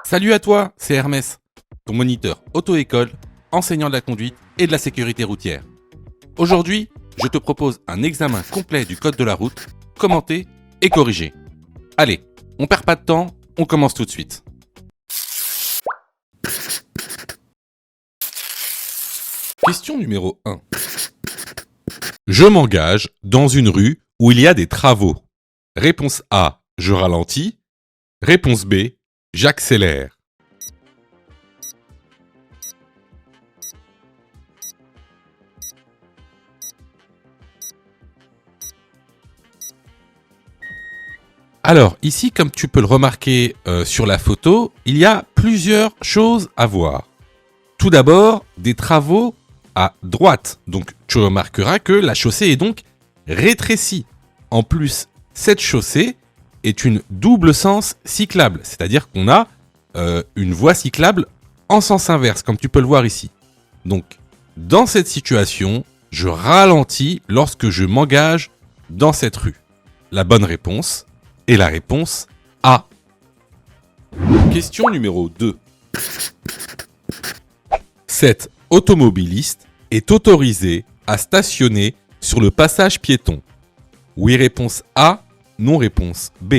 Salut à toi, c'est Hermès, ton moniteur auto-école, enseignant de la conduite et de la sécurité routière. Aujourd'hui, je te propose un examen complet du code de la route, commenté et corrigé. Allez, on perd pas de temps, on commence tout de suite. Question numéro 1. Je m'engage dans une rue où il y a des travaux. Réponse A, je ralentis. Réponse B, j'accélère. Alors, ici, comme tu peux le remarquer sur la photo, il y a plusieurs choses à voir. Tout d'abord, des travaux à droite. Donc, tu remarqueras que la chaussée est donc rétrécie. En plus, cette chaussée est une double sens cyclable. C'est-à-dire qu'on a une voie cyclable en sens inverse, comme tu peux le voir ici. Donc, dans cette situation, je ralentis lorsque je m'engage dans cette rue. La bonne réponse est la réponse A. Question numéro 2. Cet automobiliste est autorisé à stationner sur le passage piéton. Oui, réponse A, non, réponse B.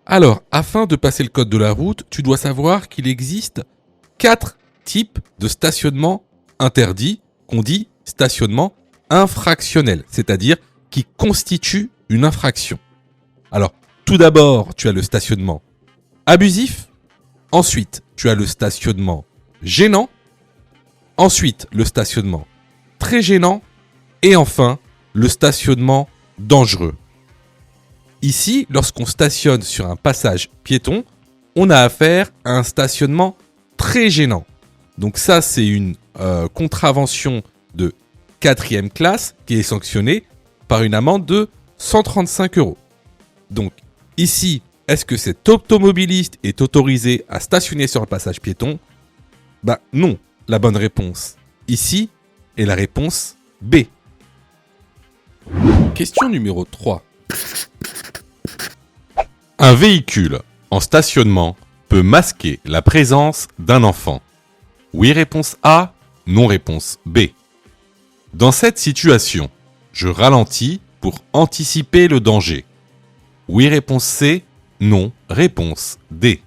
Alors, afin de passer le code de la route, tu dois savoir qu'il existe 4 types de stationnement interdits, qu'on dit stationnement infractionnel, c'est-à-dire qui constituent une infraction. Alors, tout d'abord, tu as le stationnement abusif, ensuite, tu as le stationnement gênant, ensuite, le stationnement très gênant, et enfin, le stationnement dangereux. Ici, lorsqu'on stationne sur un passage piéton, on a affaire à un stationnement très gênant. Donc ça, c'est une contravention de 4e classe qui est sanctionnée par une amende de 135 €. Donc ici, est-ce que cet automobiliste est autorisé à stationner sur un passage piéton ? Non. La bonne réponse ici est la réponse B. Question numéro 3. Un véhicule en stationnement peut masquer la présence d'un enfant. Oui, réponse A, non, réponse B. Dans cette situation, je ralentis pour anticiper le danger. Oui, réponse C, non, réponse D.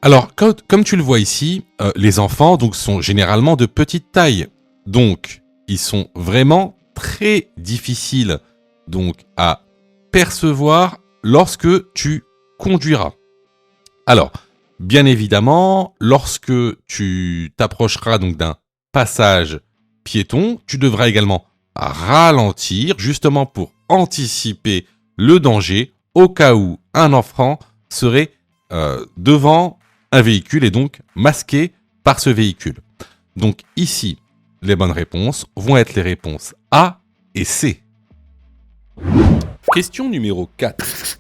Alors, comme tu le vois ici, les enfants sont généralement de petite taille. Donc, ils sont vraiment très difficiles à percevoir lorsque tu conduiras. Alors, bien évidemment, lorsque tu t'approcheras d'un passage piéton, tu devras également ralentir justement pour anticiper le danger au cas où un enfant serait devant un véhicule et donc masqué par ce véhicule. Donc ici, les bonnes réponses vont être les réponses A et C. Question numéro 4.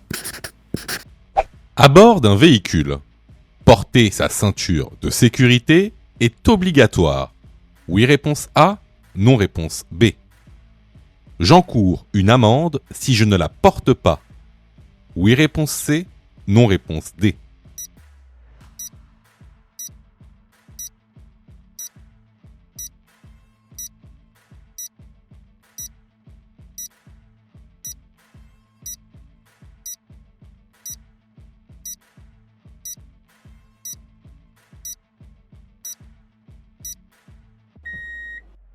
À bord d'un véhicule, porter sa ceinture de sécurité est obligatoire. Oui, réponse A, non, réponse B. J'encours une amende si je ne la porte pas. Oui, réponse C, non, réponse D.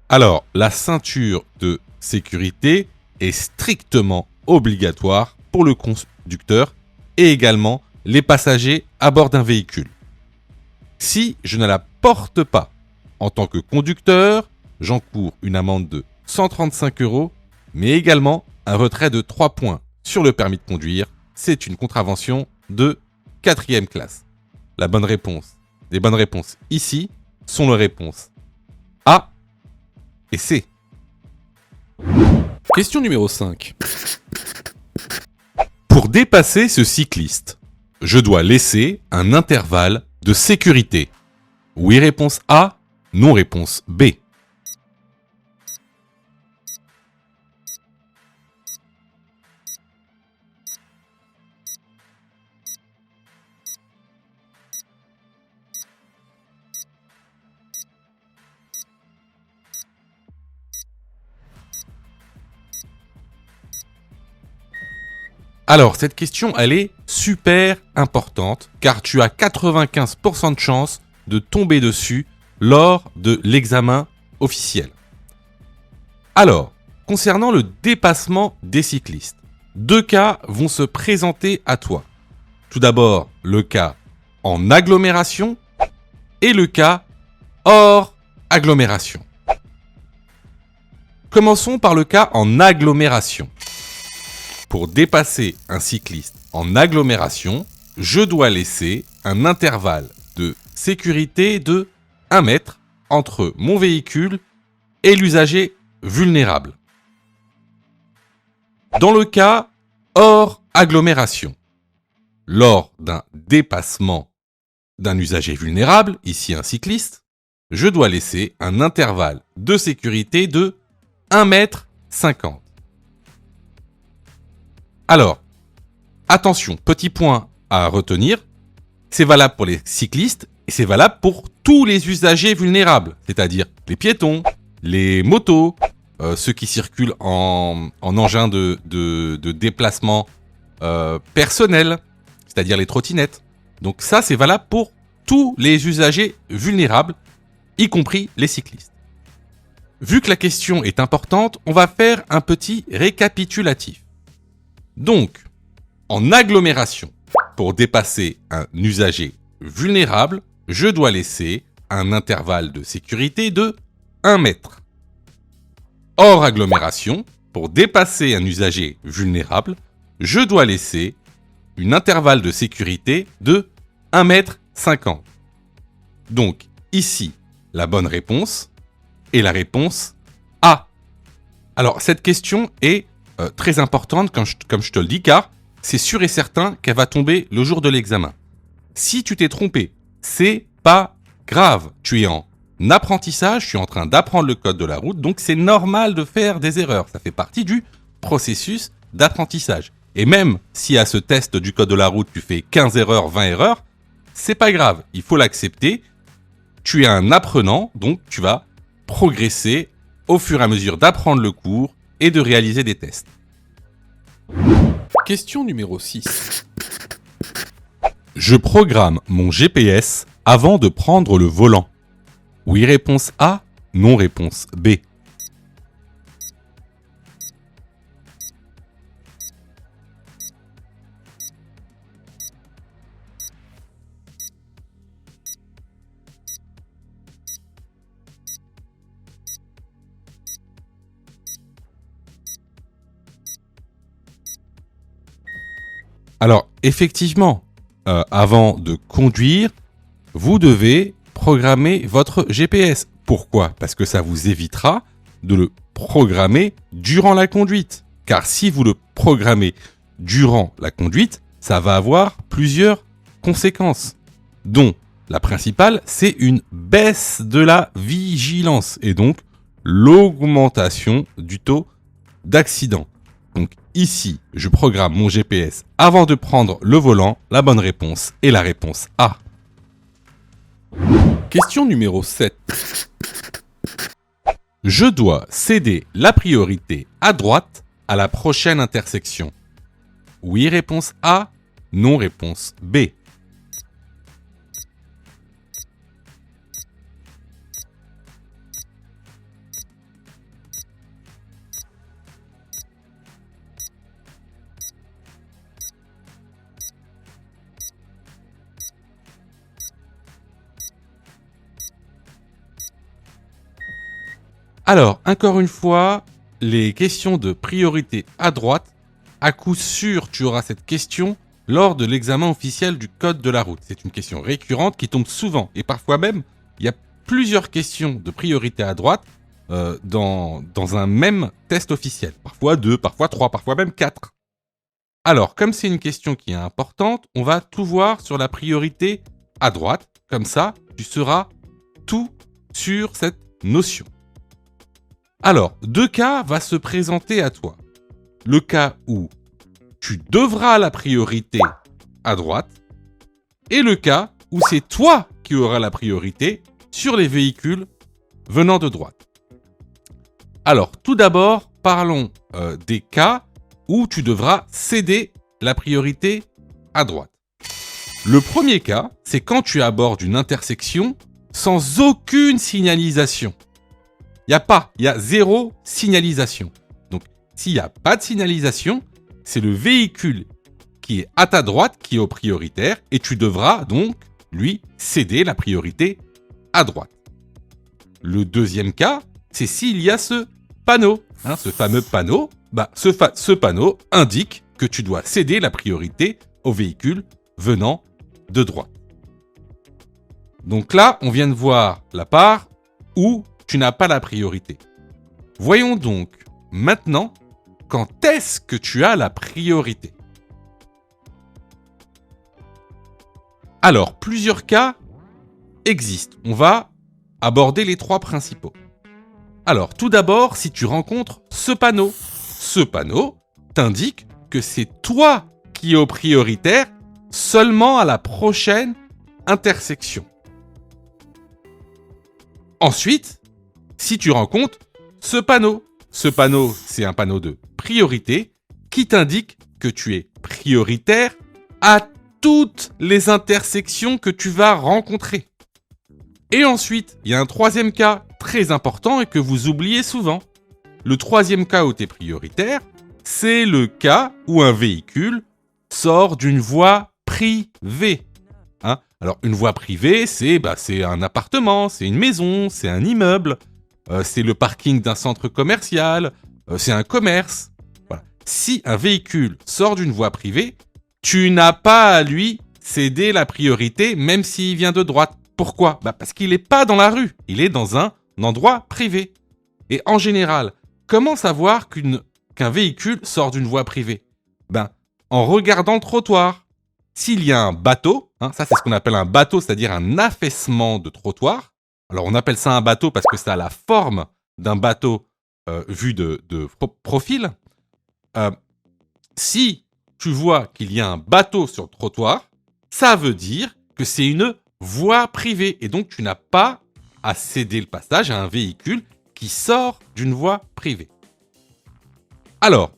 Alors, la ceinture de sécurité est strictement obligatoire pour le conducteur et également les passagers à bord d'un véhicule. Si je ne la porte pas, En tant que conducteur, j'encours une amende de 135 euros, mais également un retrait de 3 points sur le permis de conduire. C'est une contravention de 4e classe. Les bonnes réponses ici sont les réponses A et C. Question numéro 5. Pour dépasser ce cycliste, je dois laisser un intervalle de sécurité. Oui, réponse A. Non, réponse B. Alors, cette question, elle est super importante car tu as 95% de chances de tomber dessus lors de l'examen officiel. Alors, concernant le dépassement des cyclistes, 2 cas vont se présenter à toi. Tout d'abord, le cas en agglomération et le cas hors agglomération. Commençons par le cas en agglomération. Pour dépasser un cycliste en agglomération, je dois laisser un intervalle de sécurité de 1 mètre entre mon véhicule et l'usager vulnérable. Dans le cas hors agglomération, lors d'un dépassement d'un usager vulnérable, ici un cycliste, je dois laisser un intervalle de sécurité de 1,50 m. Alors, attention, petit point à retenir, c'est valable pour les cyclistes et c'est valable pour tous les usagers vulnérables, c'est-à-dire les piétons, les motos, ceux qui circulent en engin de déplacement personnel, c'est-à-dire les trottinettes. Donc ça, c'est valable pour tous les usagers vulnérables, y compris les cyclistes. Vu que la question est importante, on va faire un petit récapitulatif. Donc, en agglomération, pour dépasser un usager vulnérable, je dois laisser un intervalle de sécurité de 1 mètre. Hors agglomération, pour dépasser un usager vulnérable, je dois laisser un intervalle de sécurité de 1,50 m. Donc, ici, la bonne réponse est la réponse A. Alors, cette question est très importante, comme je te le dis, car c'est sûr et certain qu'elle va tomber le jour de l'examen. Si tu t'es trompé, c'est pas grave. Tu es en apprentissage, tu es en train d'apprendre le code de la route, donc c'est normal de faire des erreurs. Ça fait partie du processus d'apprentissage. Et même si à ce test du code de la route, tu fais 15 erreurs, 20 erreurs, c'est pas grave, il faut l'accepter. Tu es un apprenant, donc tu vas progresser au fur et à mesure d'apprendre le cours et de réaliser des tests. Question numéro 6. Je programme mon GPS avant de prendre le volant. Oui, réponse A. Non, réponse B. Alors, effectivement, avant de conduire, vous devez programmer votre GPS. Pourquoi ? Parce que ça vous évitera de le programmer durant la conduite. Car si vous le programmez durant la conduite, ça va avoir plusieurs conséquences, dont la principale, c'est une baisse de la vigilance et donc l'augmentation du taux d'accident. Donc ici, je programme mon GPS avant de prendre le volant. La bonne réponse est la réponse A. Question numéro 7. Je dois céder la priorité à droite à la prochaine intersection. Oui, réponse A. Non, réponse B. Alors, encore une fois, les questions de priorité à droite, à coup sûr, tu auras cette question lors de l'examen officiel du code de la route. C'est une question récurrente qui tombe souvent. Et parfois même, il y a plusieurs questions de priorité à droite dans un même test officiel. Parfois 2, parfois 3, parfois même 4. Alors, comme c'est une question qui est importante, on va tout voir sur la priorité à droite. Comme ça, tu sauras tout sur cette notion. Alors, 2 cas va se présenter à toi. Le cas où tu devras la priorité à droite et le cas où c'est toi qui auras la priorité sur les véhicules venant de droite. Alors, tout d'abord, parlons des cas où tu devras céder la priorité à droite. Le premier cas, c'est quand tu abordes une intersection sans aucune signalisation. Il y a zéro signalisation. Donc, s'il n'y a pas de signalisation, c'est le véhicule qui est à ta droite qui est au prioritaire et tu devras donc lui céder la priorité à droite. Le deuxième cas, c'est s'il y a ce panneau, ce fameux panneau. Ce panneau indique que tu dois céder la priorité au véhicule venant de droite. Donc là, on vient de voir la part où tu n'as pas la priorité. Voyons donc maintenant quand est-ce que tu as la priorité. Alors, plusieurs cas existent. On va aborder les 3 principaux. Alors, tout d'abord, si tu rencontres ce panneau t'indique que c'est toi qui es au prioritaire seulement à la prochaine intersection. Ensuite, si tu rencontres ce panneau, c'est un panneau de priorité qui t'indique que tu es prioritaire à toutes les intersections que tu vas rencontrer. Et ensuite, il y a un troisième cas très important et que vous oubliez souvent. Le troisième cas où tu es prioritaire, c'est le cas où un véhicule sort d'une voie privée. Alors, une voie privée, c'est un appartement, c'est une maison, c'est un immeuble, c'est le parking d'un centre commercial, c'est un commerce. Voilà. Si un véhicule sort d'une voie privée, tu n'as pas à lui céder la priorité, même s'il vient de droite. Pourquoi ? Parce qu'il n'est pas dans la rue, il est dans un endroit privé. Et en général, comment savoir qu'un véhicule sort d'une voie privée ? En regardant le trottoir. S'il y a un bateau, ça c'est ce qu'on appelle un bateau, c'est-à-dire un affaissement de trottoir. Alors on appelle ça un bateau parce que ça a la forme d'un bateau vu de profil. Si tu vois qu'il y a un bateau sur le trottoir, ça veut dire que c'est une voie privée et donc tu n'as pas à céder le passage à un véhicule qui sort d'une voie privée. Alors,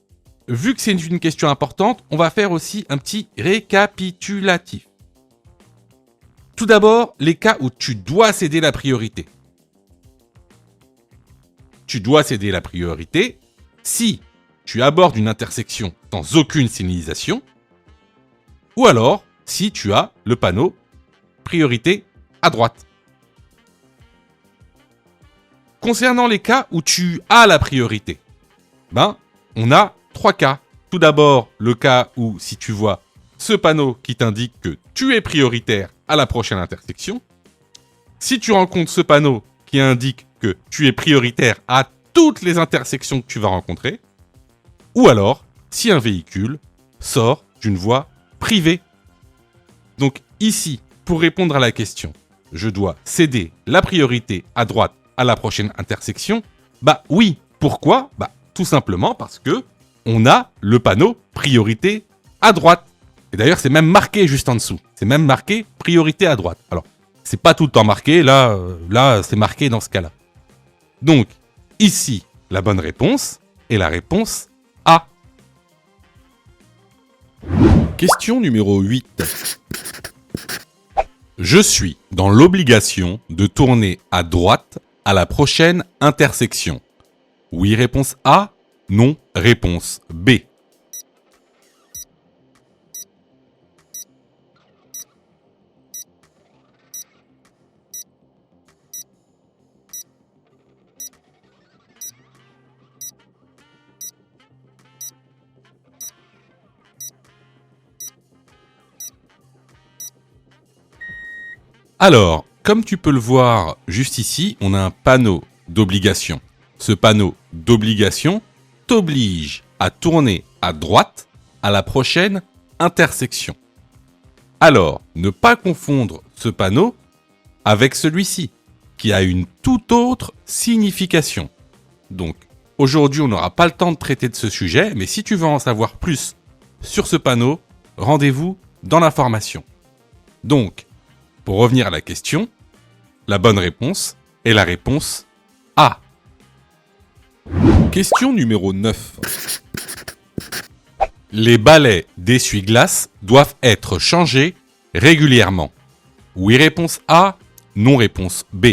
vu que c'est une question importante, on va faire aussi un petit récapitulatif. Tout d'abord, les cas où tu dois céder la priorité. Tu dois céder la priorité si tu abordes une intersection sans aucune signalisation ou alors si tu as le panneau priorité à droite. Concernant les cas où tu as la priorité, on a 3 cas. Tout d'abord, le cas où si tu vois ce panneau qui t'indique que tu es prioritaire à la prochaine intersection, si tu rencontres ce panneau qui indique que tu es prioritaire à toutes les intersections que tu vas rencontrer, ou alors si un véhicule sort d'une voie privée. Donc ici, pour répondre à la question, je dois céder la priorité à droite à la prochaine intersection. Oui. Pourquoi ? Tout simplement parce que on a le panneau priorité à droite. Et d'ailleurs, c'est même marqué juste en dessous. C'est même marqué priorité à droite. Alors, c'est pas tout le temps marqué. Là, c'est marqué dans ce cas-là. Donc, ici, la bonne réponse est la réponse A. Question numéro 8. Je suis dans l'obligation de tourner à droite à la prochaine intersection. Oui, réponse A. Non, réponse B. Alors, comme tu peux le voir juste ici, on a un panneau d'obligation. Ce panneau d'obligation t'oblige à tourner à droite à la prochaine intersection. Alors, ne pas confondre ce panneau avec celui-ci, qui a une toute autre signification. Donc, aujourd'hui, on n'aura pas le temps de traiter de ce sujet, mais si tu veux en savoir plus sur ce panneau, rendez-vous dans la formation. Donc, pour revenir à la question, la bonne réponse est la réponse A. Question numéro 9. Les balais d'essuie-glace doivent être changés régulièrement. Oui, réponse A. Non, réponse B.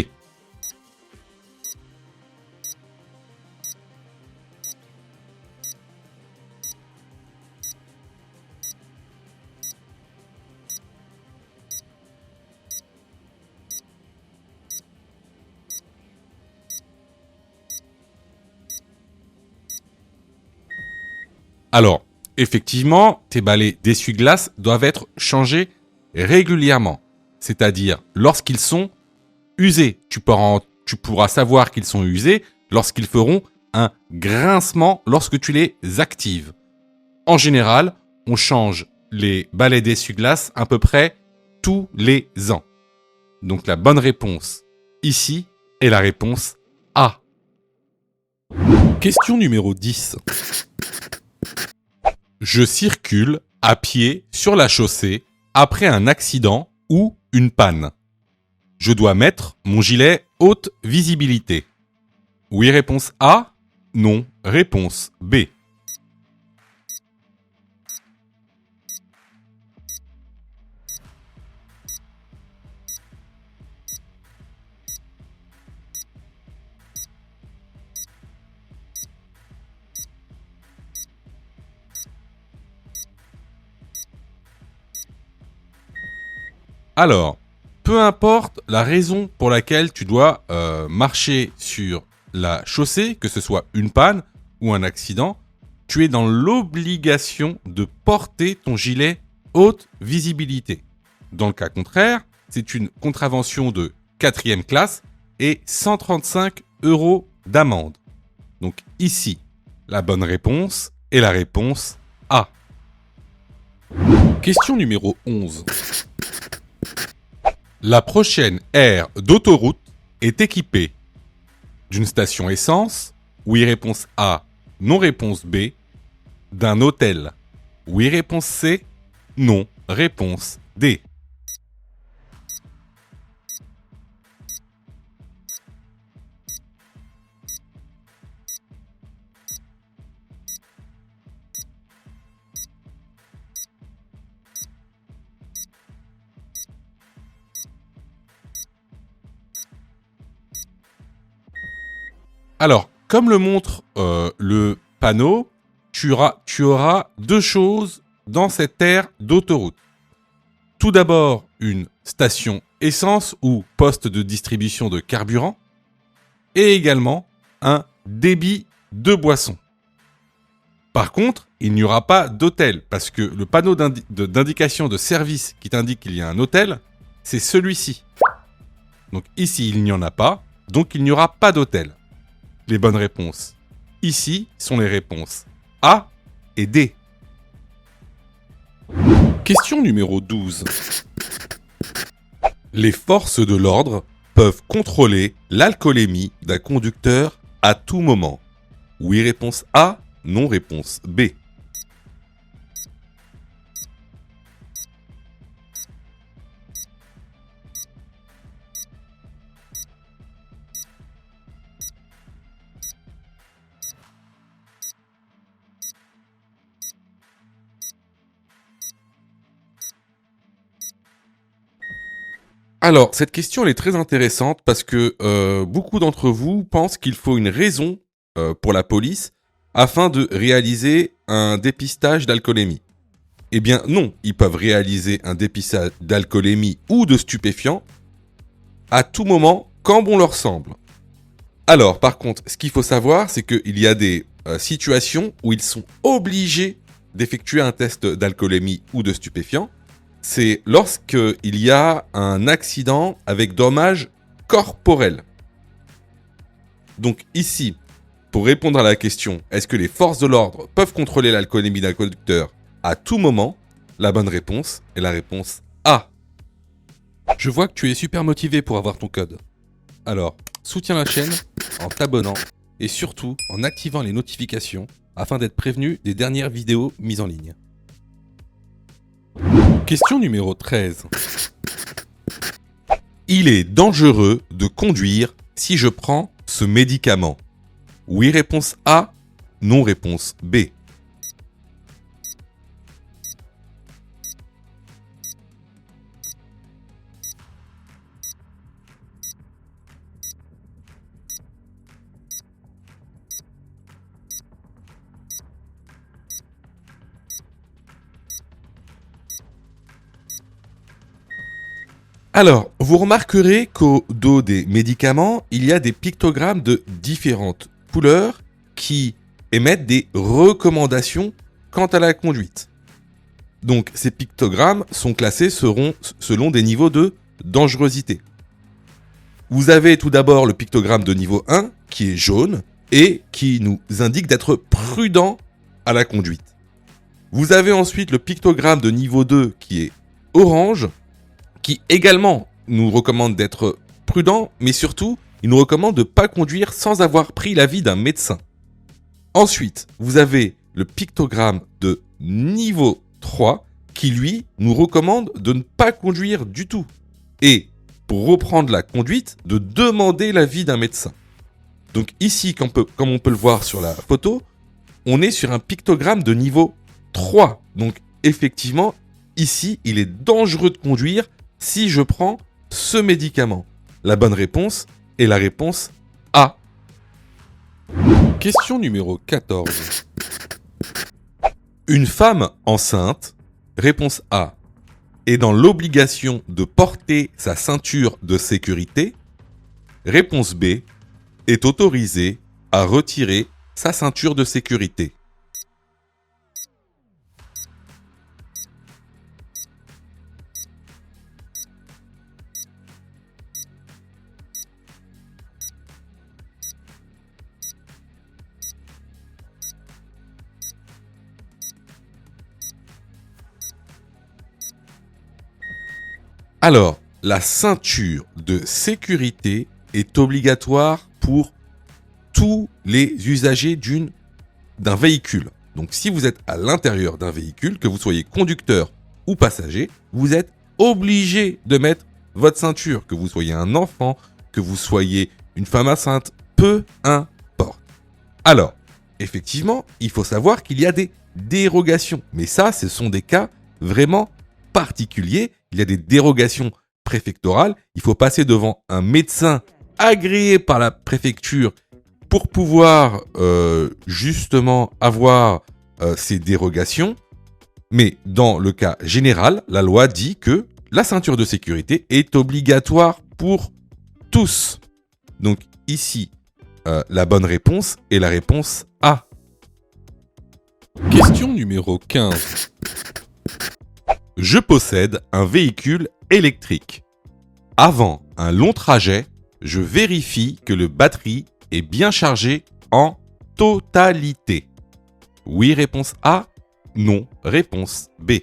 Alors, effectivement, tes balais d'essuie-glace doivent être changés régulièrement. C'est-à-dire lorsqu'ils sont usés. Tu pourras savoir qu'ils sont usés lorsqu'ils feront un grincement lorsque tu les actives. En général, on change les balais d'essuie-glace à peu près tous les ans. Donc la bonne réponse ici est la réponse A. Question numéro 10. Je circule à pied sur la chaussée après un accident ou une panne. Je dois mettre mon gilet haute visibilité. Oui, réponse A. Non, réponse B. Alors, peu importe la raison pour laquelle tu dois marcher sur la chaussée, que ce soit une panne ou un accident, tu es dans l'obligation de porter ton gilet haute visibilité. Dans le cas contraire, c'est une contravention de 4e classe et 135 € d'amende. Donc ici, la bonne réponse est la réponse A. Question numéro 11. La prochaine aire d'autoroute est équipée d'une station essence, oui réponse A, non réponse B, d'un hôtel, oui réponse C, non réponse D. Alors, comme le montre le panneau, tu auras deux choses dans cette aire d'autoroute. Tout d'abord, une station essence ou poste de distribution de carburant et également un débit de boissons. Par contre, il n'y aura pas d'hôtel parce que le panneau d'indication de service qui t'indique qu'il y a un hôtel, c'est celui-ci. Donc ici, il n'y en a pas, donc il n'y aura pas d'hôtel. Les bonnes réponses ici sont les réponses A et D. Question numéro 12. Les forces de l'ordre peuvent contrôler l'alcoolémie d'un conducteur à tout moment. Oui, réponse A, non, réponse B. Alors, cette question elle est très intéressante parce que beaucoup d'entre vous pensent qu'il faut une raison pour la police afin de réaliser un dépistage d'alcoolémie. Eh bien non, ils peuvent réaliser un dépistage d'alcoolémie ou de stupéfiants à tout moment, quand bon leur semble. Alors, par contre, ce qu'il faut savoir, c'est qu'il y a des situations où ils sont obligés d'effectuer un test d'alcoolémie ou de stupéfiants. c'est lorsqu'il y a un accident avec dommage corporel. Donc ici, pour répondre à la question, est-ce que les forces de l'ordre peuvent contrôler l'alcoolémie d'un conducteur à tout moment? La bonne réponse est la réponse A. Je vois que tu es super motivé pour avoir ton code. Alors, soutiens la chaîne en t'abonnant et surtout en activant les notifications afin d'être prévenu des dernières vidéos mises en ligne. Question numéro 13. Il est dangereux de conduire si je prends ce médicament. Oui, réponse A. Non, réponse B. Alors, vous remarquerez qu'au dos des médicaments, il y a des pictogrammes de différentes couleurs qui émettent des recommandations quant à la conduite. Donc, ces pictogrammes sont classés selon des niveaux de dangerosité. Vous avez tout d'abord le pictogramme de niveau 1 qui est jaune et qui nous indique d'être prudent à la conduite. Vous avez ensuite le pictogramme de niveau 2 qui est orange, qui également nous recommande d'être prudent, mais surtout, il nous recommande de ne pas conduire sans avoir pris l'avis d'un médecin. Ensuite, vous avez le pictogramme de niveau 3, qui lui nous recommande de ne pas conduire du tout. Et, pour reprendre la conduite, de demander l'avis d'un médecin. Donc ici, comme on peut le voir sur la photo, on est sur un pictogramme de niveau 3. Donc effectivement, ici, il est dangereux de conduire si je prends ce médicament. La bonne réponse est la réponse A. Question numéro 14. Une femme enceinte, réponse A, est dans l'obligation de porter sa ceinture de sécurité. Réponse B, est autorisée à retirer sa ceinture de sécurité. Alors, la ceinture de sécurité est obligatoire pour tous les usagers d'un véhicule. Donc si vous êtes à l'intérieur d'un véhicule, que vous soyez conducteur ou passager, vous êtes obligé de mettre votre ceinture, que vous soyez un enfant, que vous soyez une femme enceinte, peu importe. Alors, effectivement, il faut savoir qu'il y a des dérogations. Mais ça, ce sont des cas vraiment particuliers. Il y a des dérogations préfectorales. Il faut passer devant un médecin agréé par la préfecture pour pouvoir justement avoir ces dérogations. Mais dans le cas général, la loi dit que la ceinture de sécurité est obligatoire pour tous. Donc ici, la bonne réponse est la réponse A. Question numéro 15. Je possède un véhicule électrique. Avant un long trajet, je vérifie que le batterie est bien chargé en totalité. Oui, réponse A. Non, réponse B.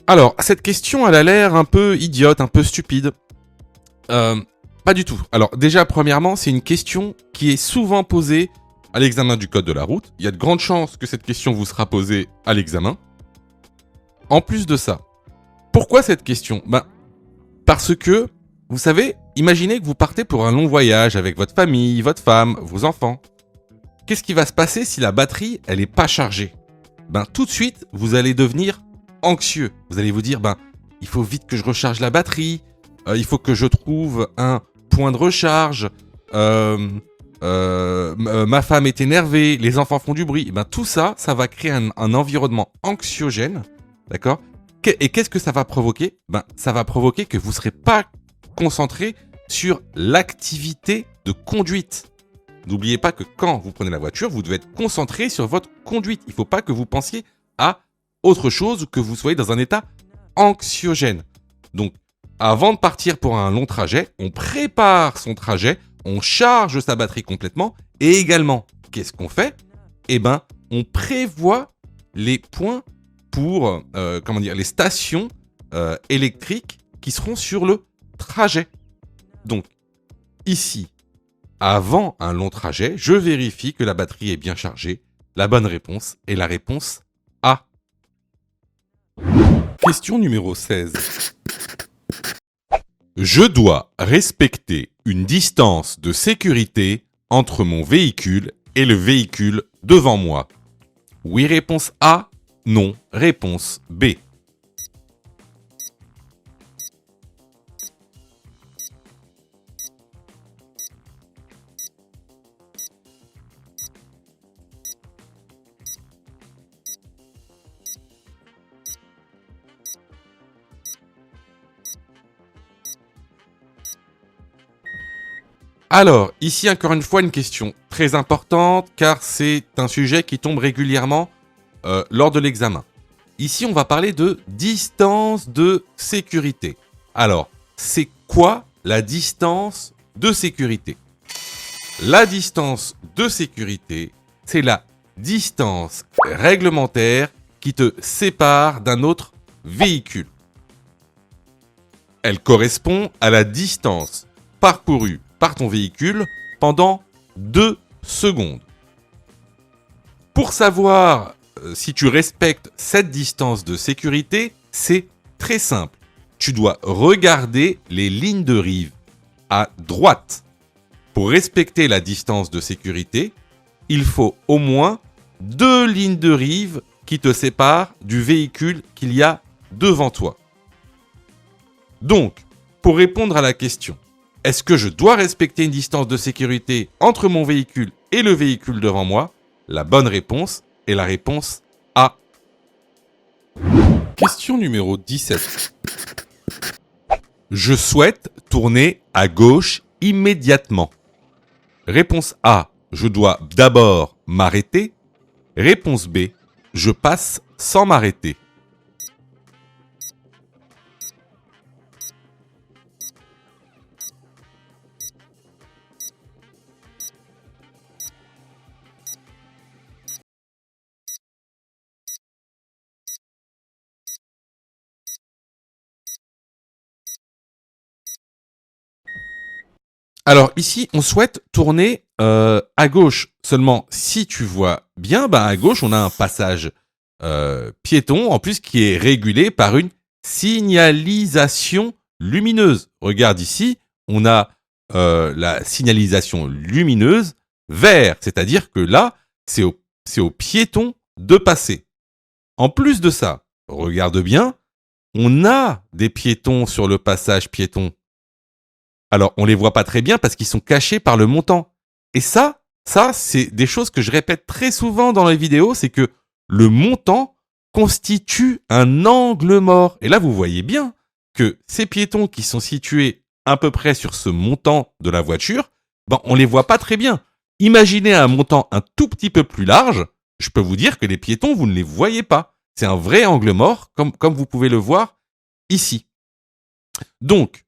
Alors, cette question, elle a l'air un peu idiote, un peu stupide. Pas du tout. Alors, déjà, premièrement, c'est une question qui est souvent posée à l'examen du code de la route. Il y a de grandes chances que cette question vous sera posée à l'examen. En plus de ça, pourquoi cette question ? Parce que, vous savez, imaginez que vous partez pour un long voyage avec votre famille, votre femme, vos enfants. Qu'est-ce qui va se passer si la batterie, elle n'est pas chargée ? Tout de suite, vous allez devenir anxieux. Vous allez vous dire, il faut vite que je recharge la batterie, il faut que je trouve un point de recharge, ma femme est énervée, les enfants font du bruit. Et ben, tout ça, ça va créer un environnement anxiogène, d'accord? Et qu'est-ce que ça va provoquer? Ben, ça va provoquer que vous ne serez pas concentré sur l'activité de conduite. N'oubliez pas que quand vous prenez la voiture, vous devez être concentré sur votre conduite. Il ne faut pas que vous pensiez à autre chose ou que vous soyez dans un état anxiogène. Donc, avant de partir pour un long trajet, on prépare son trajet, on charge sa batterie complètement et également, qu'est-ce qu'on fait? Eh ben, on prévoit les points pour, les stations électriques qui seront sur le trajet. Donc, ici, avant un long trajet, je vérifie que la batterie est bien chargée. La bonne réponse est la réponse A. Question numéro 16. Je dois respecter une distance de sécurité entre mon véhicule et le véhicule devant moi. Oui, réponse A. Non, réponse B. Alors, ici encore une fois une question très importante car c'est un sujet qui tombe régulièrement lors de l'examen. Ici, on va parler de distance de sécurité. Alors, c'est quoi la distance de sécurité? La distance de sécurité, c'est la distance réglementaire qui te sépare d'un autre véhicule. Elle correspond à la distance parcourue par ton véhicule pendant 2 secondes. Pour savoir si tu respectes cette distance de sécurité, c'est très simple. Tu dois regarder les lignes de rive à droite. Pour respecter la distance de sécurité, il faut au moins 2 lignes de rive qui te séparent du véhicule qu'il y a devant toi. Donc, pour répondre à la question, est-ce que je dois respecter une distance de sécurité entre mon véhicule et le véhicule devant moi? La bonne réponse est la réponse A. Question numéro 17. Je souhaite tourner à gauche immédiatement. Réponse A. Je dois d'abord m'arrêter. Réponse B. Je passe sans m'arrêter. Alors ici, on souhaite tourner à gauche. Seulement, si tu vois bien, à gauche, on a un passage piéton, en plus qui est régulé par une signalisation lumineuse. Regarde ici, on a la signalisation lumineuse vert, c'est-à-dire que là, c'est au piéton de passer. En plus de ça, regarde bien, on a des piétons sur le passage piéton. Alors, on les voit pas très bien parce qu'ils sont cachés par le montant. Et ça, c'est des choses que je répète très souvent dans les vidéos, c'est que le montant constitue un angle mort. Et là, vous voyez bien que ces piétons qui sont situés à peu près sur ce montant de la voiture, on les voit pas très bien. Imaginez un montant un tout petit peu plus large, je peux vous dire que les piétons, vous ne les voyez pas. C'est un vrai angle mort, comme vous pouvez le voir ici. Donc,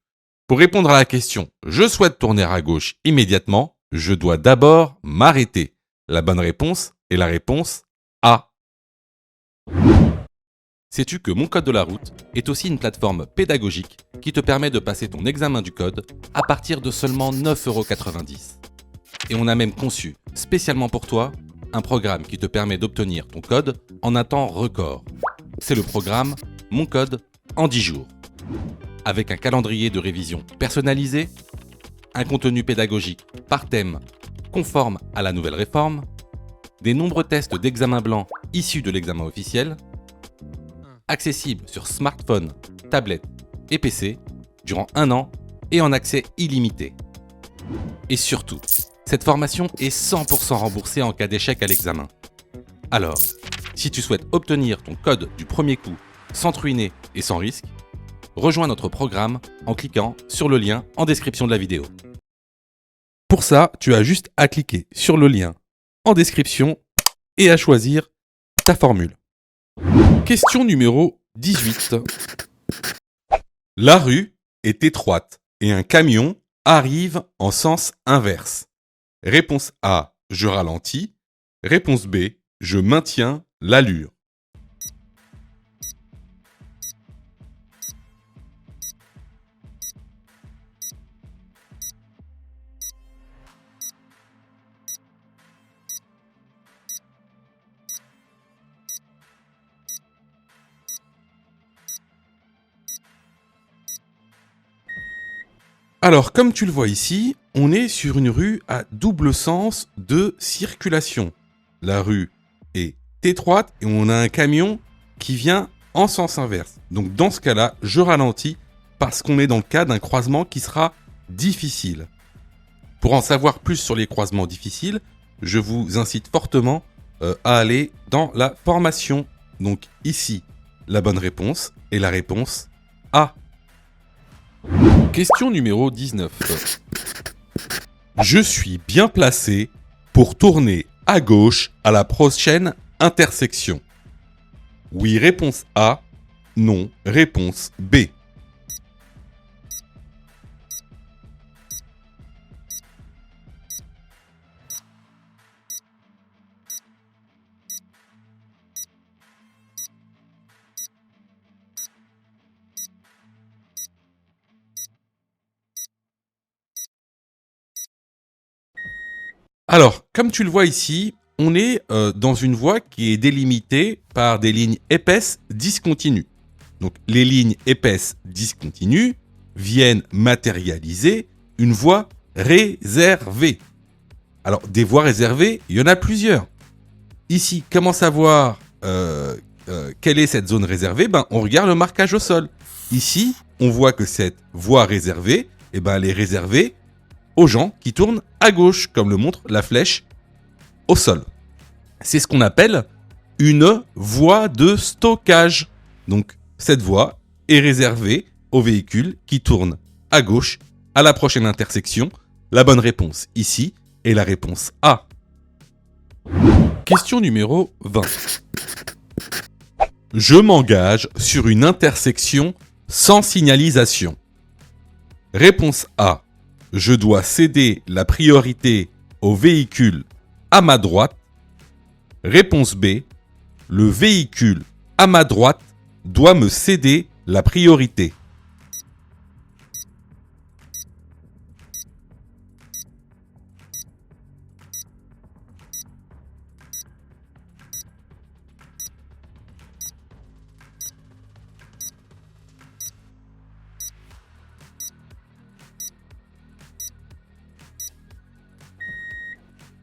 pour répondre à la question, je souhaite tourner à gauche immédiatement, je dois d'abord m'arrêter. La bonne réponse est la réponse A. Sais-tu que Mon Code de la route est aussi une plateforme pédagogique qui te permet de passer ton examen du code à partir de seulement 9,90 €. Et on a même conçu, spécialement pour toi, un programme qui te permet d'obtenir ton code en un temps record. C'est le programme Mon Code en 10 jours. Avec un calendrier de révision personnalisé, un contenu pédagogique par thème conforme à la nouvelle réforme, des nombreux tests d'examen blanc issus de l'examen officiel, accessibles sur smartphone, tablette et PC durant 1 an et en accès illimité. Et surtout, Cette formation est 100% remboursée en cas d'échec à l'examen. Alors, si tu souhaites obtenir ton code du premier coup sans te ruiner et sans risque, rejoins notre programme en cliquant sur le lien en description de la vidéo. Pour ça, tu as juste à cliquer sur le lien en description et à choisir ta formule. Question numéro 18. La rue est étroite et un camion arrive en sens inverse. Réponse A, je ralentis. Réponse B, je maintiens l'allure. Alors, comme tu le vois ici, on est sur une rue à double sens de circulation. La rue est étroite et on a un camion qui vient en sens inverse. Donc dans ce cas-là, je ralentis parce qu'on est dans le cas d'un croisement qui sera difficile. Pour en savoir plus sur les croisements difficiles, je vous incite fortement à aller dans la formation. Donc ici, la bonne réponse est la réponse A. Question numéro 19. Je suis bien placé pour tourner à gauche à la prochaine intersection. Oui, réponse A. Non, réponse B. Alors, comme tu le vois ici, on est dans une voie qui est délimitée par des lignes épaisses discontinues. Donc, les lignes épaisses discontinues viennent matérialiser une voie réservée. Alors, des voies réservées, il y en a plusieurs. Ici, comment savoir quelle est cette zone réservée ? On regarde le marquage au sol. Ici, on voit que cette voie réservée, elle est réservée aux gens qui tournent à gauche, comme le montre la flèche au sol. C'est ce qu'on appelle une voie de stockage. Donc, cette voie est réservée aux véhicules qui tournent à gauche à la prochaine intersection. La bonne réponse ici est la réponse A. Question numéro 20. Je m'engage sur une intersection sans signalisation. Réponse A. Je dois céder la priorité aux véhicules à ma droite. Réponse B. Le véhicule à ma droite doit me céder la priorité.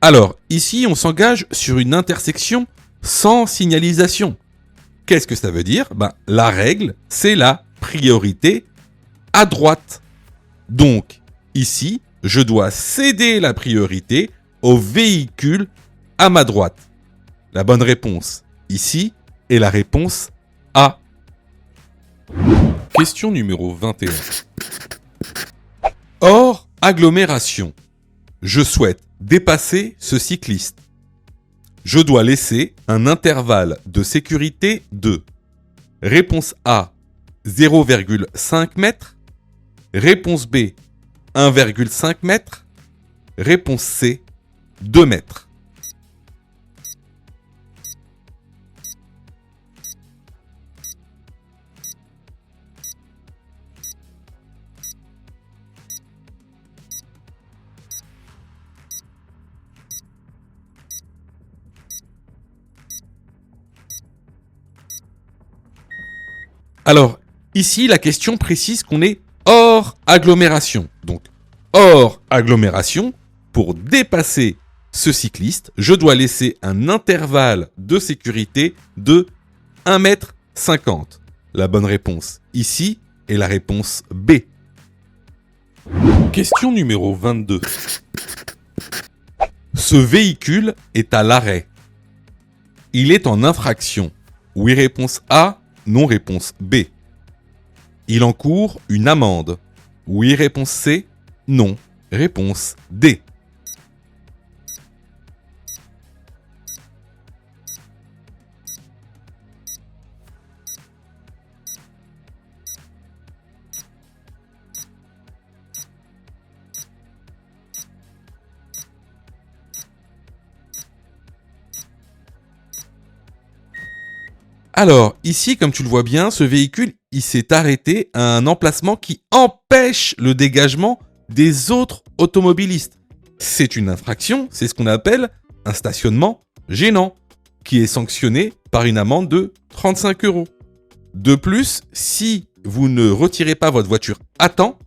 Alors, ici, on s'engage sur une intersection sans signalisation. Qu'est-ce que ça veut dire ? La règle, c'est la priorité à droite. Donc, ici, je dois céder la priorité au véhicule à ma droite. La bonne réponse, ici, est la réponse A. Question numéro 21. Hors agglomération. Je souhaite dépasser ce cycliste. Je dois laisser un intervalle de sécurité de réponse A 0,5 m, réponse B 1,5 m, réponse C 2 mètres. Alors, ici, la question précise qu'on est hors agglomération. Donc, hors agglomération, pour dépasser ce cycliste, je dois laisser un intervalle de sécurité de 1,50 m. La bonne réponse ici est la réponse B. Question numéro 22. Ce véhicule est à l'arrêt. Il est en infraction. Oui, réponse A. Non, réponse B. Il encourt une amende. Oui, réponse C. Non, réponse D. Alors, ici, comme tu le vois bien, ce véhicule, il s'est arrêté à un emplacement qui empêche le dégagement des autres automobilistes. C'est une infraction, c'est ce qu'on appelle un stationnement gênant, qui est sanctionné par une amende de 35 €. De plus, si vous ne retirez pas votre voiture à temps,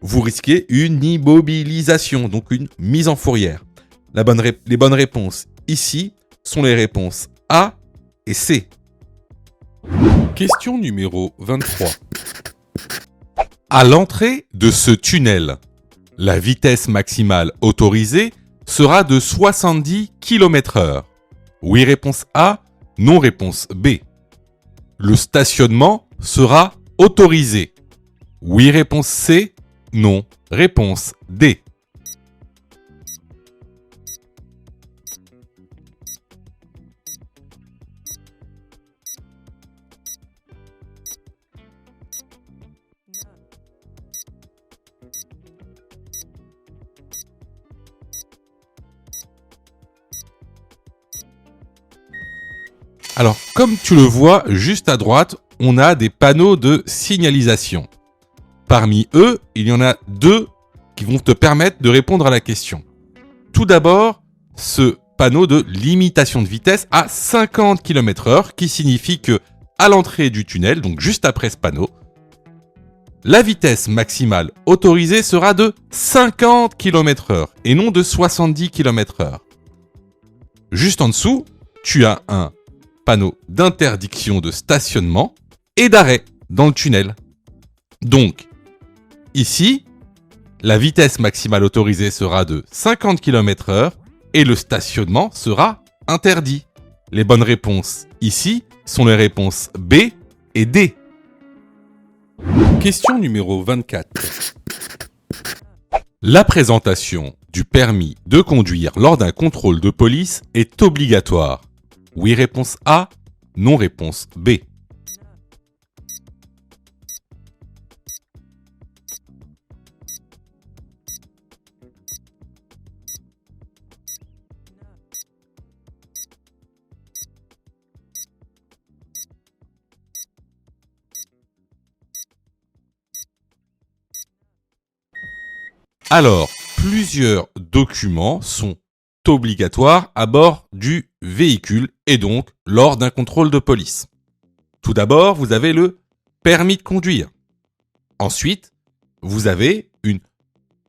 vous risquez une immobilisation, donc une mise en fourrière. Les bonnes réponses ici sont les réponses A et C. Question numéro 23. À l'entrée de ce tunnel, la vitesse maximale autorisée sera de 70 km/h. Oui, réponse A. Non, réponse B. Le stationnement sera autorisé. Oui, réponse C. Non, réponse D. Alors, comme tu le vois, juste à droite, on a des panneaux de signalisation. Parmi eux, il y en a 2 qui vont te permettre de répondre à la question. Tout d'abord, ce panneau de limitation de vitesse à 50 km/h qui signifie que à l'entrée du tunnel, donc juste après ce panneau, la vitesse maximale autorisée sera de 50 km/h et non de 70 km/h. Juste en dessous, tu as un panneau d'interdiction de stationnement et d'arrêt dans le tunnel. Donc, ici, la vitesse maximale autorisée sera de 50 km/h et le stationnement sera interdit. Les bonnes réponses ici sont les réponses B et D. Question numéro 24. La présentation du permis de conduire lors d'un contrôle de police est obligatoire. Oui, réponse A. Non, réponse B. Alors, plusieurs documents sont obligatoires à bord du véhicule et donc lors d'un contrôle de police. Tout d'abord, vous avez le permis de conduire. Ensuite, vous avez une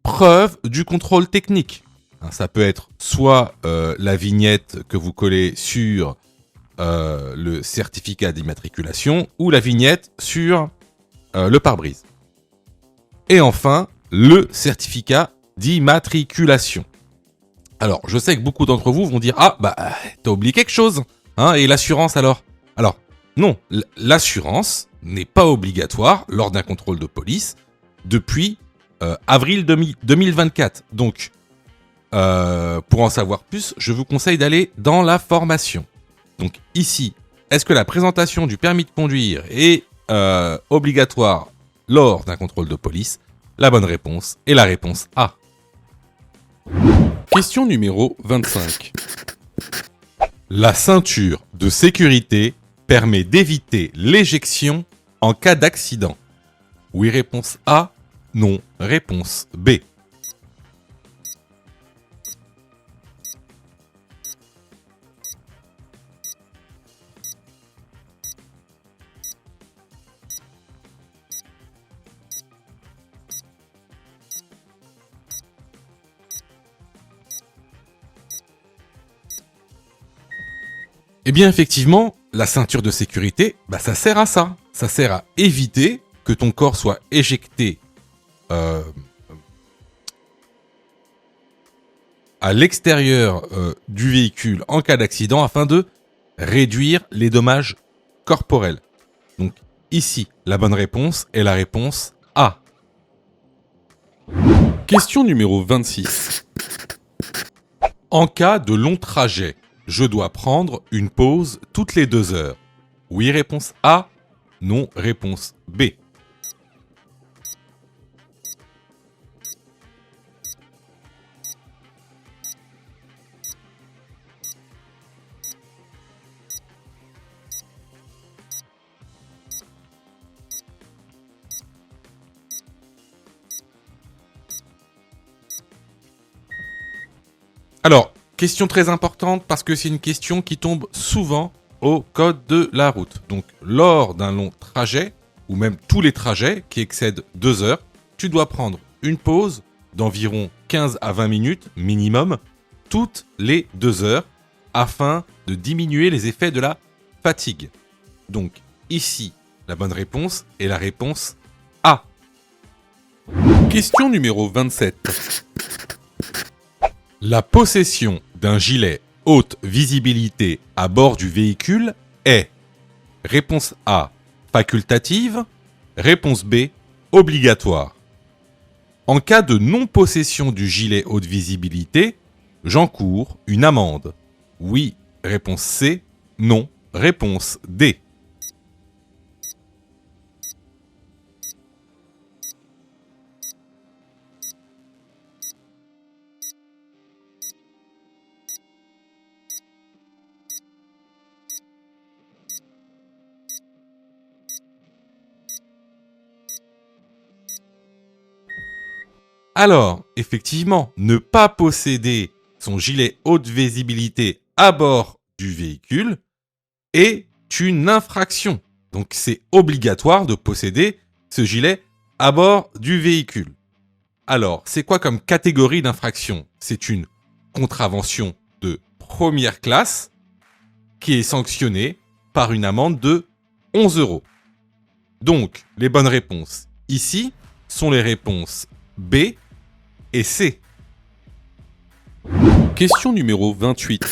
preuve du contrôle technique. Ça peut être soit la vignette que vous collez sur le certificat d'immatriculation ou la vignette sur le pare-brise. Et enfin, le certificat d'immatriculation. Alors, je sais que beaucoup d'entre vous vont dire « Ah, bah, t'as oublié quelque chose, hein, et l'assurance alors ?» Alors, non, l'assurance n'est pas obligatoire lors d'un contrôle de police depuis avril 2024. Donc, pour en savoir plus, je vous conseille d'aller dans la formation. Donc ici, est-ce que la présentation du permis de conduire est obligatoire lors d'un contrôle de police ? La bonne réponse est la réponse A. Question numéro 25. La ceinture de sécurité permet d'éviter l'éjection en cas d'accident. Oui, réponse A. Non, réponse B. Eh bien, effectivement, la ceinture de sécurité, ça sert à ça. Ça sert à éviter que ton corps soit éjecté à l'extérieur du véhicule en cas d'accident afin de réduire les dommages corporels. Donc ici, la bonne réponse est la réponse A. Question numéro 26. En cas de long trajet, je dois prendre une pause toutes les 2 heures. Oui, réponse A. Non, réponse B. Alors, question très importante parce que c'est une question qui tombe souvent au code de la route. Donc, lors d'un long trajet, ou même tous les trajets qui excèdent 2 heures, tu dois prendre une pause d'environ 15 à 20 minutes minimum, toutes les 2 heures, afin de diminuer les effets de la fatigue. Donc, ici, la bonne réponse est la réponse A. Question numéro 27. La possession d'un gilet haute visibilité à bord du véhicule est réponse A, facultative, réponse B, obligatoire. En cas de non-possession du gilet haute visibilité, j'encours une amende. Oui, réponse C, non, réponse D. Alors, effectivement, ne pas posséder son gilet haute visibilité à bord du véhicule est une infraction. Donc, c'est obligatoire de posséder ce gilet à bord du véhicule. Alors, c'est quoi comme catégorie d'infraction? C'est une contravention de première classe qui est sanctionnée par une amende de 11 €. Donc, les bonnes réponses ici sont les réponses B et C. Question numéro 28.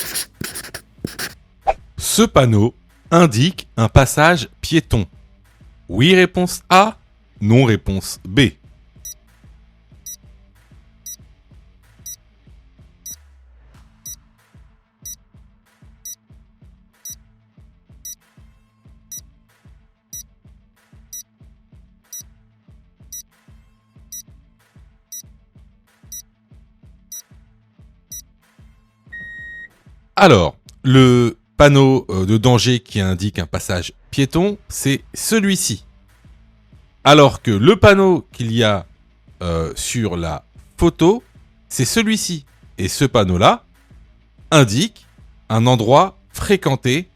Ce panneau indique un passage piéton. Oui, réponse A. Non, réponse B. Alors, le panneau de danger qui indique un passage piéton, c'est celui-ci. Alors que le panneau qu'il y a sur la photo, c'est celui-ci. Et ce panneau-là indique un endroit fréquenté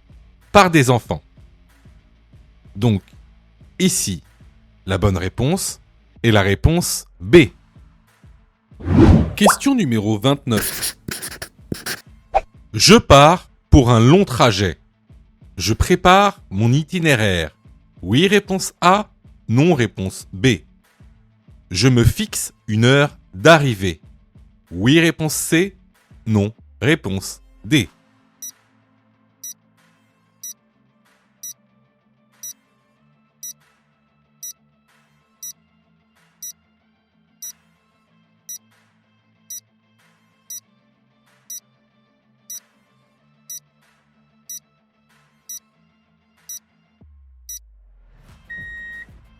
par des enfants. Donc, ici, la bonne réponse est la réponse B. Question numéro 29. Je pars pour un long trajet. Je prépare mon itinéraire. Oui, réponse A. Non, réponse B. Je me fixe une heure d'arrivée. Oui, réponse C. Non, réponse D.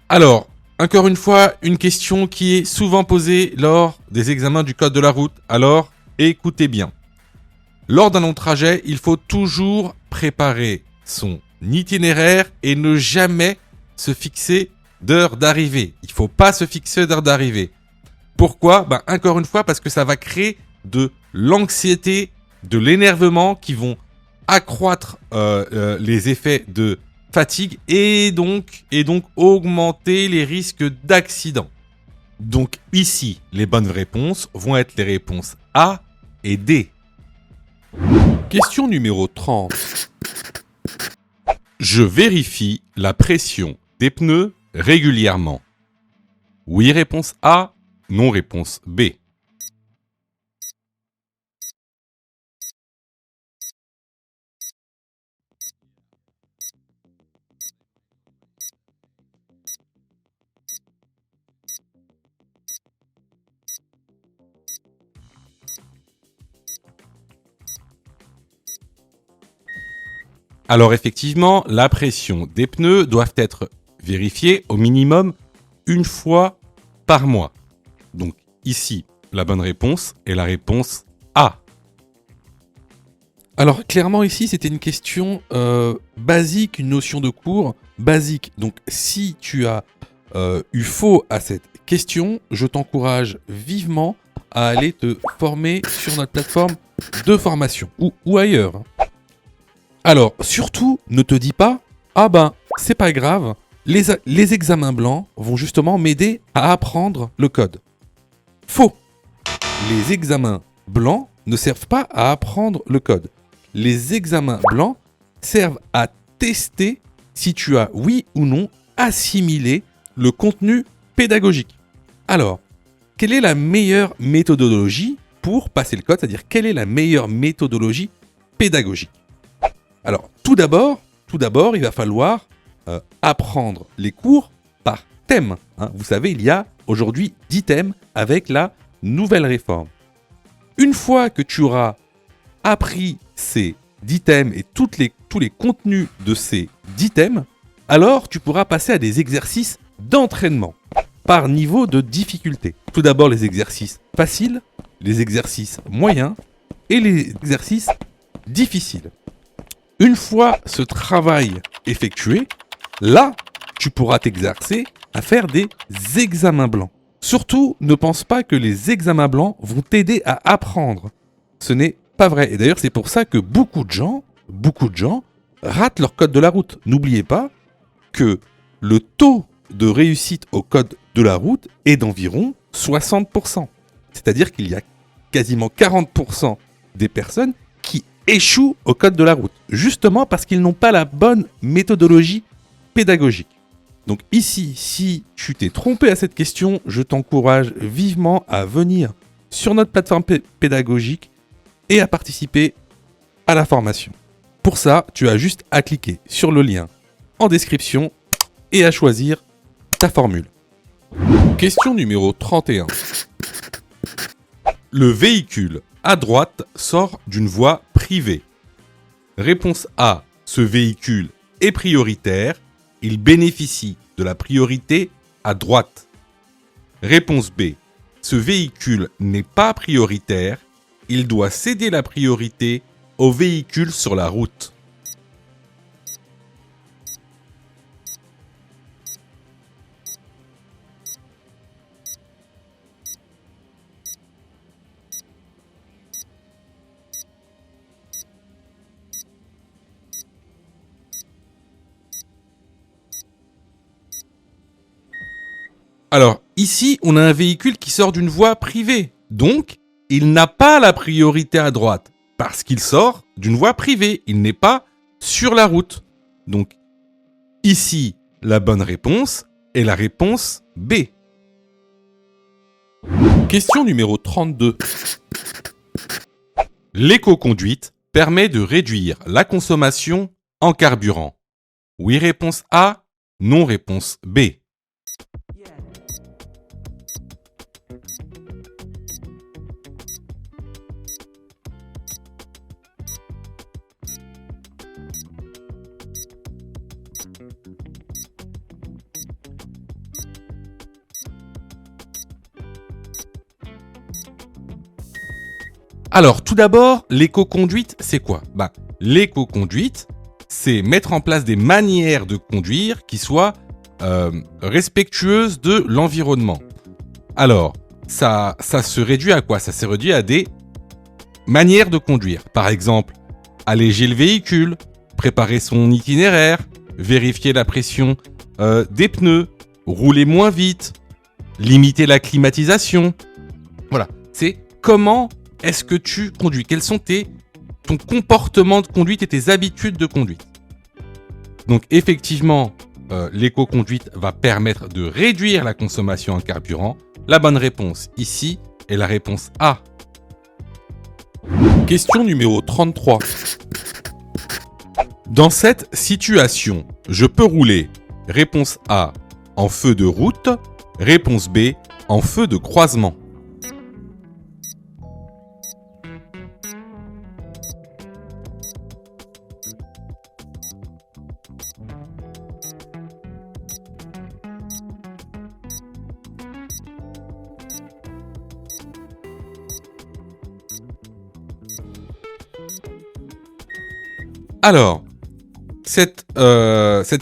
Alors, encore une fois, une question qui est souvent posée lors des examens du code de la route. Alors, écoutez bien. Lors d'un long trajet, il faut toujours préparer son itinéraire et ne jamais se fixer d'heure d'arrivée. Il ne faut pas se fixer d'heure d'arrivée. Pourquoi ? Encore une fois, parce que ça va créer de l'anxiété, de l'énervement qui vont accroître les effets de fatigue et donc augmenter les risques d'accident. Donc ici, les bonnes réponses vont être les réponses A et D. Question numéro 30. Je vérifie la pression des pneus régulièrement. Oui, réponse A. Non, réponse B. Alors effectivement, la pression des pneus doit être vérifiée au minimum une fois par mois. Donc ici, la bonne réponse est la réponse A. Alors clairement ici, c'était une question basique, une notion de cours basique. Donc si tu as eu faux à cette question, je t'encourage vivement à aller te former sur notre plateforme de formation ou ailleurs. Alors, surtout, ne te dis pas « Ah ben, c'est pas grave, les examens blancs vont justement m'aider à apprendre le code. » Faux. Les examens blancs ne servent pas à apprendre le code. Les examens blancs servent à tester si tu as, oui ou non, assimilé le contenu pédagogique. Alors, quelle est la meilleure méthodologie pour passer le code, c'est-à-dire quelle est la meilleure méthodologie pédagogique? Alors, tout d'abord, il va falloir apprendre les cours par thème. Hein. Vous savez, il y a aujourd'hui 10 thèmes avec la nouvelle réforme. Une fois que tu auras appris ces 10 thèmes et tous les contenus de ces 10 thèmes, alors tu pourras passer à des exercices d'entraînement par niveau de difficulté. Tout d'abord, les exercices faciles, les exercices moyens et les exercices difficiles. Une fois ce travail effectué, là, tu pourras t'exercer à faire des examens blancs. Surtout, ne pense pas que les examens blancs vont t'aider à apprendre. Ce n'est pas vrai. Et d'ailleurs, c'est pour ça que beaucoup de gens ratent leur code de la route. N'oubliez pas que le taux de réussite au code de la route est d'environ 60%. C'est-à-dire qu'il y a quasiment 40% des personnes qui échouent au code de la route, justement parce qu'ils n'ont pas la bonne méthodologie pédagogique. Donc ici, si tu t'es trompé à cette question, je t'encourage vivement à venir sur notre plateforme pédagogique et à participer à la formation. Pour ça, tu as juste à cliquer sur le lien en description et à choisir ta formule. Question numéro 31. Le véhicule à droite sort d'une voie privée. Réponse A. Ce véhicule est prioritaire. Il bénéficie de la priorité à droite. Réponse B. Ce véhicule n'est pas prioritaire. Il doit céder la priorité aux véhicules sur la route. Alors, ici, on a un véhicule qui sort d'une voie privée. Donc, il n'a pas la priorité à droite. Parce qu'il sort d'une voie privée. Il n'est pas sur la route. Donc, ici, la bonne réponse est la réponse B. Question numéro 32. L'éco-conduite permet de réduire la consommation en carburant. Oui, réponse A. Non, réponse B. Alors, tout d'abord, l'éco-conduite, c'est quoi? L'éco-conduite, c'est mettre en place des manières de conduire qui soient respectueuses de l'environnement. Alors, ça se réduit à quoi? Ça se réduit à des manières de conduire. Par exemple, alléger le véhicule, préparer son itinéraire, vérifier la pression des pneus, rouler moins vite, limiter la climatisation. Voilà, c'est comment est-ce que tu conduis? Quels sont ton comportement de conduite et tes habitudes de conduite? Donc effectivement, l'éco-conduite va permettre de réduire la consommation en carburant. La bonne réponse ici est la réponse A. Question numéro 33. Dans cette situation, je peux rouler. Réponse A, en feu de route. Réponse B, en feu de croisement. Alors, cette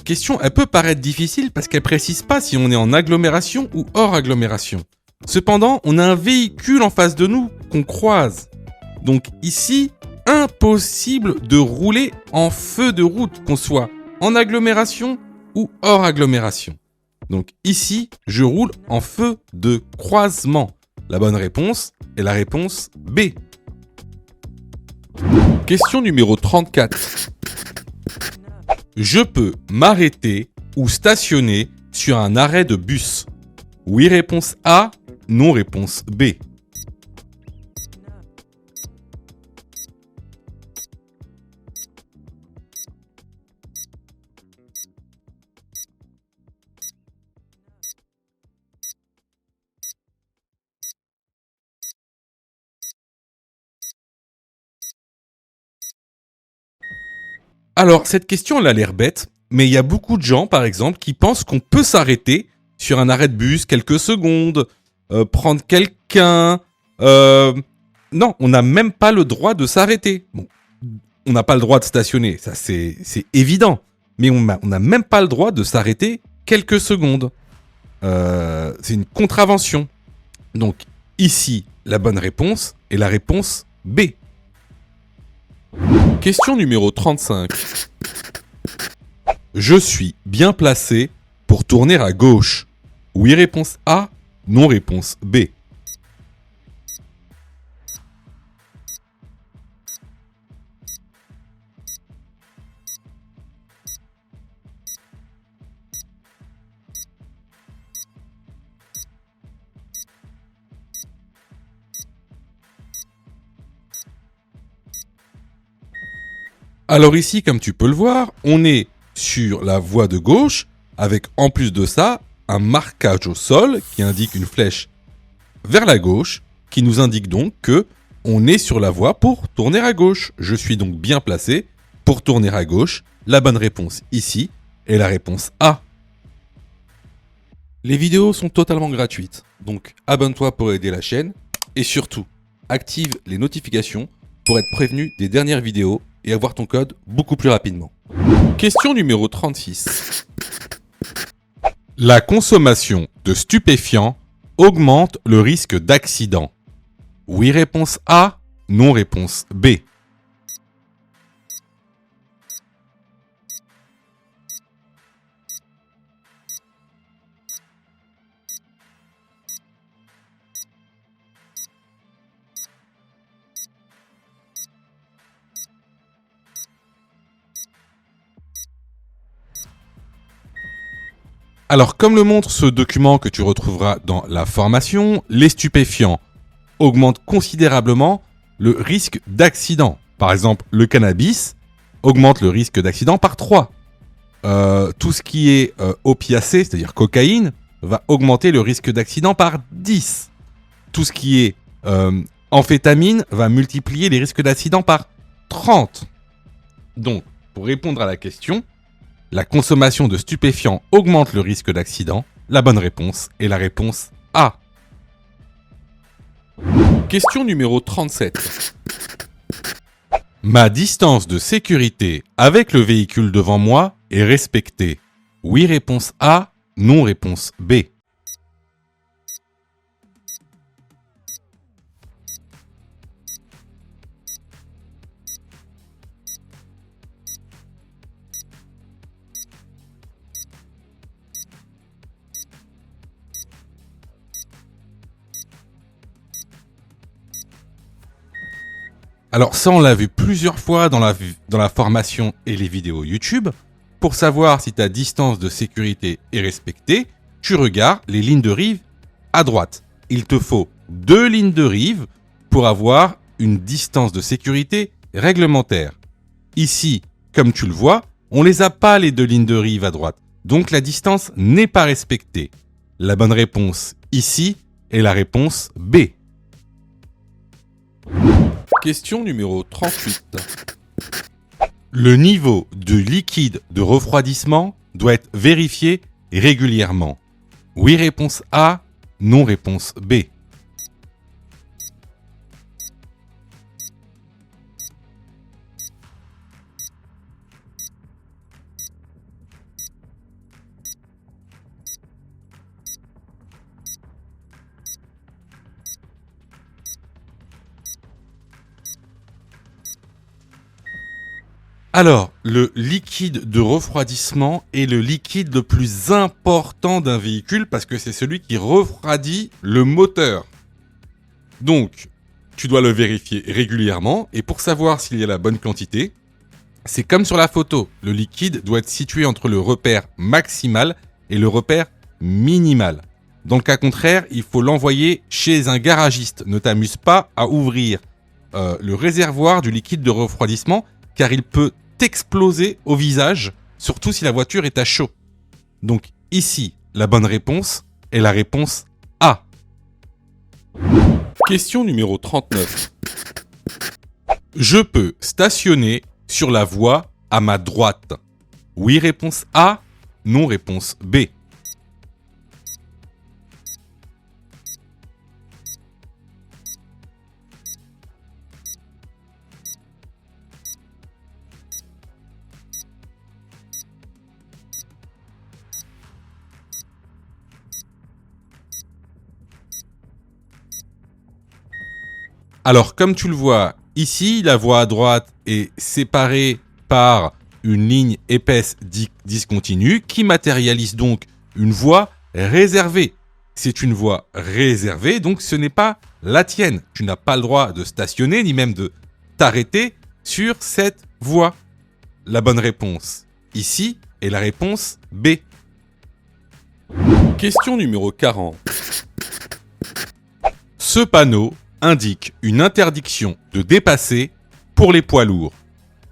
question, elle peut paraître difficile parce qu'elle précise pas si on est en agglomération ou hors agglomération. Cependant, on a un véhicule en face de nous qu'on croise. Donc ici, impossible de rouler en feu de route, qu'on soit en agglomération ou hors agglomération. Donc ici, je roule en feu de croisement. La bonne réponse est la réponse B. Question numéro 34. Je peux m'arrêter ou stationner sur un arrêt de bus. Oui, réponse A. Non, réponse B. Alors, cette question, elle a l'air bête, mais il y a beaucoup de gens, par exemple, qui pensent qu'on peut s'arrêter sur un arrêt de bus quelques secondes, prendre quelqu'un. Non, on n'a même pas le droit de s'arrêter. Bon, on n'a pas le droit de stationner, ça c'est évident, mais on n'a même pas le droit de s'arrêter quelques secondes. C'est une contravention. Donc, ici, la bonne réponse est la réponse B. Question numéro 35. Je suis bien placé pour tourner à gauche. Oui, réponse A. Non, réponse B. Alors ici, comme tu peux le voir, on est sur la voie de gauche, avec en plus de ça, un marquage au sol qui indique une flèche vers la gauche, qui nous indique donc que on est sur la voie pour tourner à gauche. Je suis donc bien placé pour tourner à gauche. La bonne réponse ici est la réponse A. Les vidéos sont totalement gratuites, donc abonne-toi pour aider la chaîne et surtout, active les notifications pour être prévenu des dernières vidéos et avoir ton code beaucoup plus rapidement. Question numéro 36. La consommation de stupéfiants augmente le risque d'accident. Oui, réponse A. Non, réponse B. Alors, comme le montre ce document que tu retrouveras dans la formation, les stupéfiants augmentent considérablement le risque d'accident. Par exemple, le cannabis augmente le risque d'accident par 3. Tout ce qui est opiacé, c'est-à-dire cocaïne, va augmenter le risque d'accident par 10. Tout ce qui est amphétamine va multiplier les risques d'accident par 30. Donc, pour répondre à la question, la consommation de stupéfiants augmente le risque d'accident. La bonne réponse est la réponse A. Question numéro 37. Ma distance de sécurité avec le véhicule devant moi est respectée. Oui, réponse A. Non, réponse B. Alors ça, on l'a vu plusieurs fois dans la formation et les vidéos YouTube. Pour savoir si ta distance de sécurité est respectée, tu regardes les lignes de rive à droite. Il te faut 2 lignes de rive pour avoir une distance de sécurité réglementaire. Ici, comme tu le vois, on les a pas les 2 lignes de rive à droite. Donc la distance n'est pas respectée. La bonne réponse ici est la réponse B. Question numéro 38. Le niveau de liquide de refroidissement doit être vérifié régulièrement. Oui, réponse A. Non, réponse B. Alors, le liquide de refroidissement est le liquide le plus important d'un véhicule parce que c'est celui qui refroidit le moteur. Donc, tu dois le vérifier régulièrement et pour savoir s'il y a la bonne quantité, c'est comme sur la photo. Le liquide doit être situé entre le repère maximal et le repère minimal. Dans le cas contraire, il faut l'envoyer chez un garagiste. Ne t'amuse pas à ouvrir le réservoir du liquide de refroidissement car il peut t'exploser au visage, surtout si la voiture est à chaud. Donc ici, la bonne réponse est la réponse A. Question numéro 39. Je peux stationner sur la voie à ma droite. Oui, réponse A. Non, réponse B. Alors, comme tu le vois ici, la voie à droite est séparée par une ligne épaisse discontinue qui matérialise donc une voie réservée. C'est une voie réservée, donc ce n'est pas la tienne. Tu n'as pas le droit de stationner, ni même de t'arrêter sur cette voie. La bonne réponse ici est la réponse B. Question numéro 40. Ce panneau indique une interdiction de dépasser pour les poids lourds.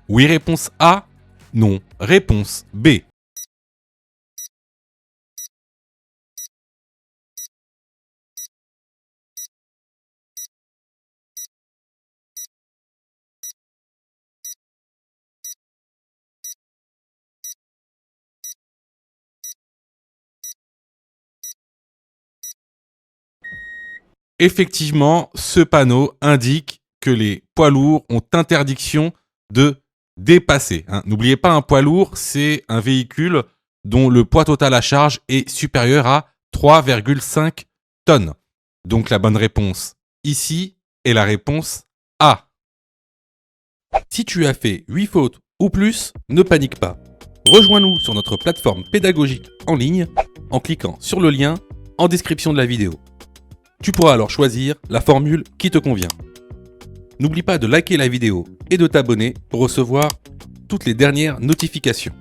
Oui, réponse A. Non, réponse B. Effectivement, ce panneau indique que les poids lourds ont interdiction de dépasser. N'oubliez pas, un poids lourd, c'est un véhicule dont le poids total à charge est supérieur à 3,5 tonnes. Donc la bonne réponse ici est la réponse A. Si tu as fait 8 fautes ou plus, ne panique pas. Rejoins-nous sur notre plateforme pédagogique en ligne en cliquant sur le lien en description de la vidéo. Tu pourras alors choisir la formule qui te convient. N'oublie pas de liker la vidéo et de t'abonner pour recevoir toutes les dernières notifications.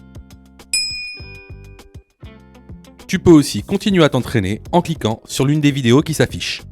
Tu peux aussi continuer à t'entraîner en cliquant sur l'une des vidéos qui s'affichent.